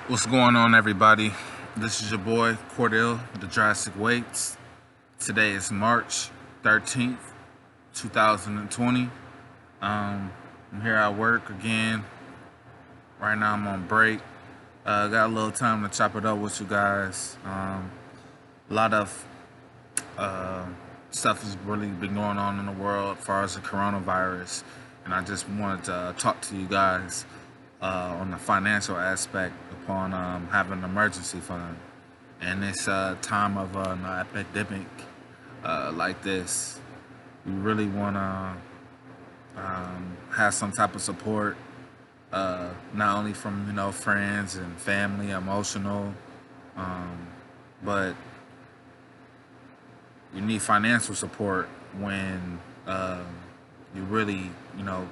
What's going on, everybody? This is your boy Cordell, the Jurassic Weights. Today is March 13th, 2020. I'm here at work again. Right now, I'm on break. Got a little time to chop it up with you guys. A lot of uh, stuff has really been going on in the world as far as the coronavirus, and I just wanted to talk to you guys on the financial aspect upon having an emergency fund. And this time of an epidemic like this, we really want to have some type of support, not only from friends and family, emotional, um, but you need financial support when you really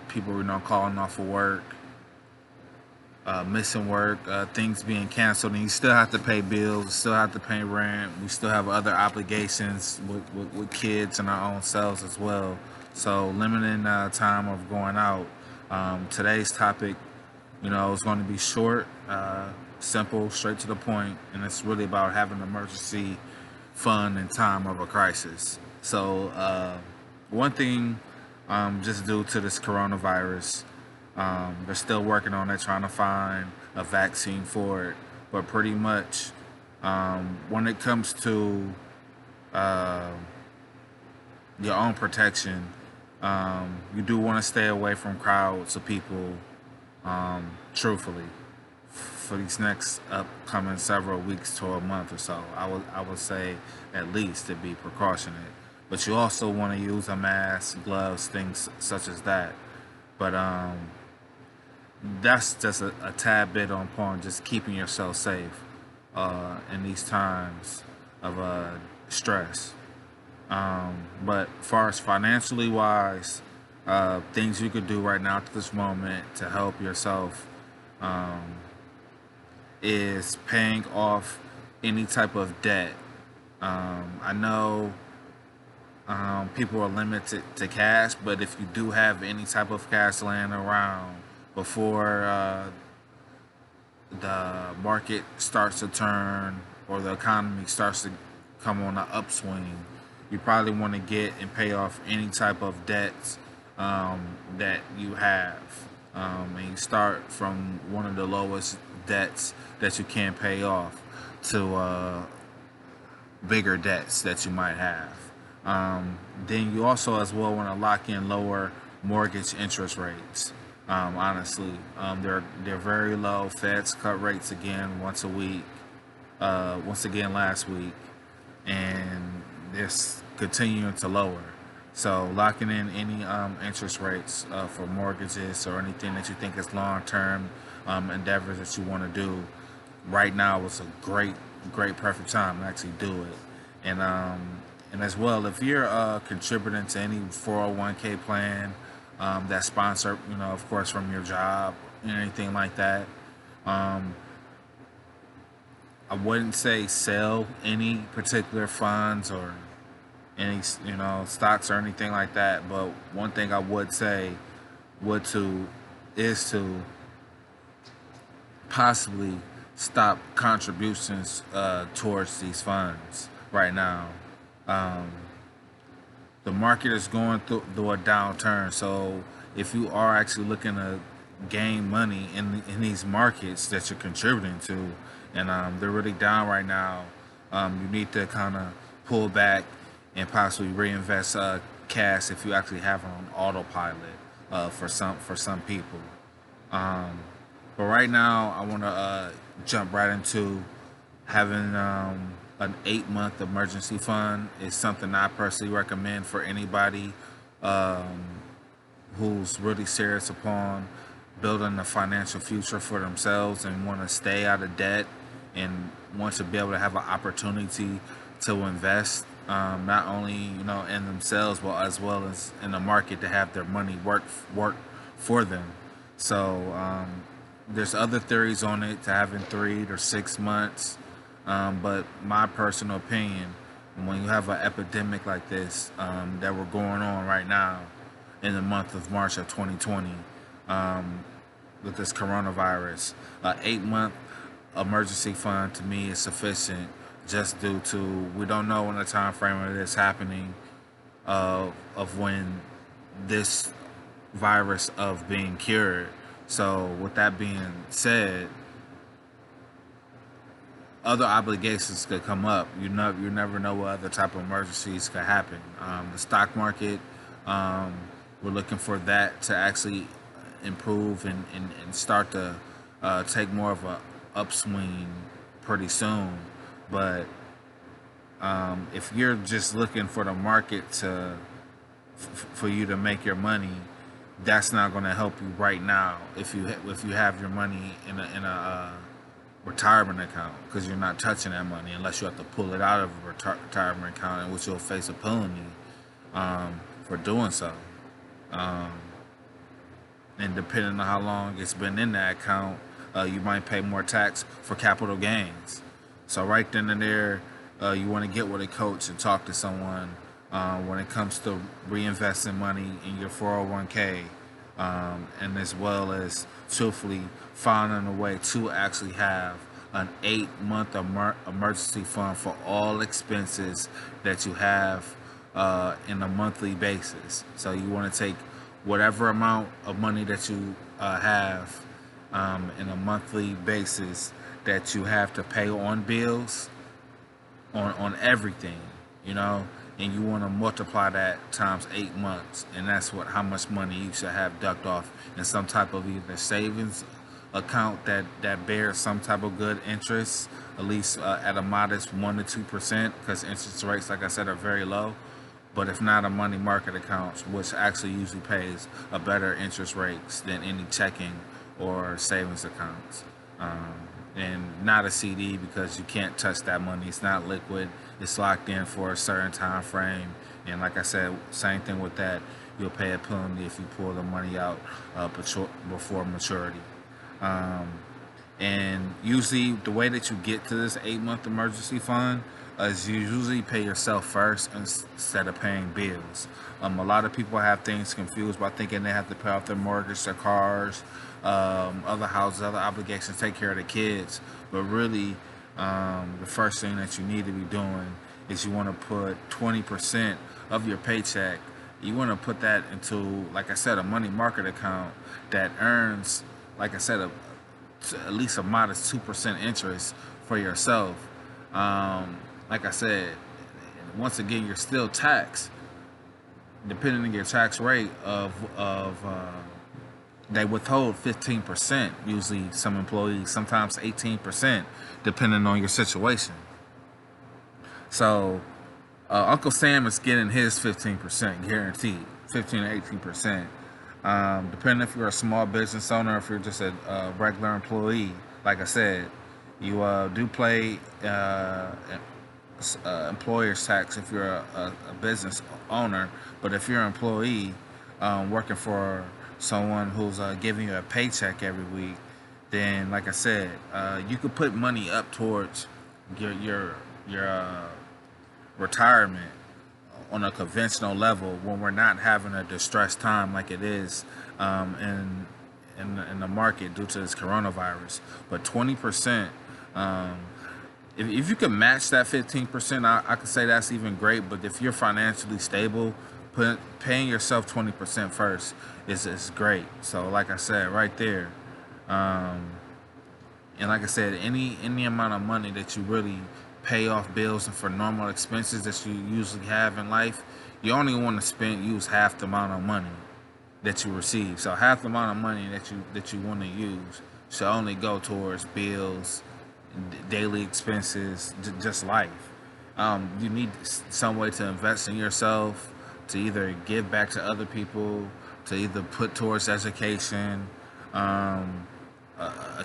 people calling off of work, missing work, things being canceled, and you still have to pay bills, still have to pay rent. We still have other obligations with kids and our own selves as well. So limiting time of going out. Today's topic, is going to be short, simple, straight to the point, and it's really about having an emergency fund in time of a crisis. So one thing, just due to this coronavirus, they're still working on it, trying to find a vaccine for it. But pretty much, when it comes to uh, your own protection, you do want to stay away from crowds of people, truthfully, for these next upcoming several weeks to a month or so. I would say at least to be precautionate. But you also want to use a mask, gloves, things such as that. But that's just a tad bit on point, just keeping yourself safe in these times of stress. But as far as financially wise, things you could do right now at this moment to help yourself um, is paying off any type of debt. I know people are limited to cash, but if you do have any type of cash laying around before the market starts to turn or the economy starts to come on an upswing, you probably want to get and pay off any type of debts that you have. And you start from one of the lowest debts that you can pay off to bigger debts that you might have. Then you also as well want to lock in lower mortgage interest rates. Honestly, they're very low. Feds cut rates again once a week, once again last week, and they're continuing to lower. So locking in any interest rates for mortgages or anything that you think is long-term endeavors that you want to do right now is a great, perfect time to actually do it. And as well, if you're contributing to any 401k plan that's sponsored, of course, from your job, anything like that, um, I wouldn't say sell any particular funds or any stocks or anything like that. But one thing I would say is to possibly stop contributions towards these funds right now. Um, the market is going through a downturn, so if you are actually looking to gain money in these markets that you're contributing to, and they're really down right now, you need to kind of pull back and possibly reinvest cash if you actually have it on autopilot for some people. Um, but right now, I want to jump right into having an 8-month emergency fund. Is something I personally recommend for anybody um, who's really serious upon building a financial future for themselves and want to stay out of debt and want to be able to have an opportunity to invest, not only in themselves but as well as in the market to have their money work for them. So there's other theories on it to having 3 to 6 months, but my personal opinion, when you have an epidemic like this that we're going on right now in the month of March of 2020, with this coronavirus, 8-month emergency fund to me is sufficient, just due to we don't know when the time frame of this happening, of when this virus of being cured. So with that being said, other obligations could come up. You never know what other type of emergencies could happen. The stock market, we're looking for that to actually improve and start to take more of a upswing pretty soon. But if you're just looking for the market for you to make your money, that's not going to help you right now. If you have your money in a retirement account, because you're not touching that money unless you have to pull it out of a retirement account, in which you'll face a penalty for doing so. And depending on how long it's been in that account, you might pay more tax for capital gains. So right then and there, you want to get with a coach and talk to someone when it comes to reinvesting money in your 401k, and as well as truthfully finding a way to actually have an 8-month emergency fund for all expenses that you have in a monthly basis. So you want to take whatever amount of money that you have in a monthly basis that you have to pay on bills, on everything, and you want to multiply that times 8 months, and that's how much money you should have ducked off in some type of either savings account that bears some type of good interest, at least at a modest 1 to 2%, because interest rates, like I said, are very low. But if not, a money market account, which actually usually pays a better interest rates than any checking or savings accounts. And not a CD, because you can't touch that money. It's not liquid. It's locked in for a certain time frame. And like I said, same thing with that. You'll pay a penalty if you pull the money out before maturity. And usually the way that you get to this 8-month emergency fund is you usually pay yourself first instead of paying bills. A lot of people have things confused by thinking they have to pay off their mortgage, their cars, other houses, other obligations, take care of the kids. But really, the first thing that you need to be doing is you want to put 20% of your paycheck. You want to put that into, like I said, a money market account that earns, like I said, at least a modest 2% interest for yourself. Like I said, once again, you're still taxed, depending on your tax rate they withhold 15%, usually some employees, sometimes 18%, depending on your situation. So Uncle Sam is getting his 15% guaranteed, 15 to 18%. Depending if you're a small business owner, if you're just a regular employee, like I said, you do pay employer's tax if you're a business owner. But if you're an employee working for someone who's giving you a paycheck every week, then like I said, you could put money up towards your retirement on a conventional level when we're not having a distressed time like it is in the market due to this coronavirus. But 20%, if you can match that 15%, I could say that's even great. But if you're financially stable, paying yourself 20% first is great. So like I said, right there, and like I said, any amount of money that you really pay off bills and for normal expenses that you usually have in life, you only want to use half the amount of money that you receive. So half the amount of money that you want to use should only go towards bills, daily expenses, just life. You need some way to invest in yourself, to either give back to other people, to either put towards education, a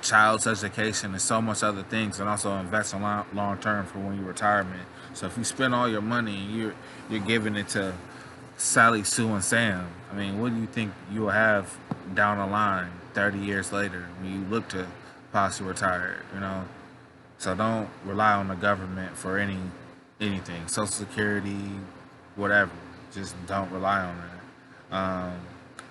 child's education, and so much other things, and also invest in long term for when you retirement. So if you spend all your money and you're giving it to Sally, Sue, and Sam, I mean, what do you think you'll have down the line 30 years later when you look to possibly retire? So don't rely on the government for anything, Social Security, whatever. Just don't rely on that.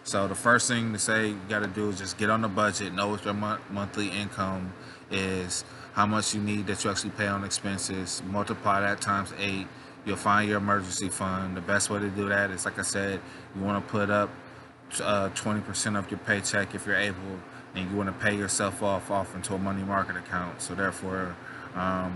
So the first thing to say you got to do is just get on the budget, know what your monthly income is, how much you need that you actually pay on expenses, multiply that times 8. You'll find your emergency fund. The best way to do that is, like I said, you want to put up 20% of your paycheck if you're able, and you want to pay yourself off into a money market account. So therefore,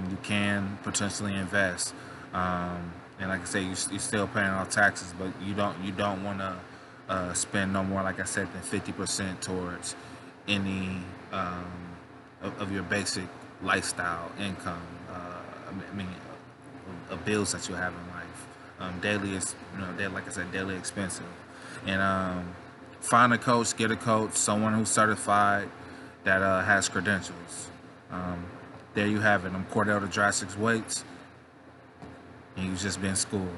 you can potentially invest. And like I say, you're still paying off taxes, but you don't want to spend no more, like I said, than 50% towards any of your basic lifestyle income. I mean, of bills that you have in life. Daily is, like I said, daily expensive. And find a coach, get a coach, someone who's certified that has credentials. There you have it. I'm Cordell the Drastic Weights, and you've just been schooled.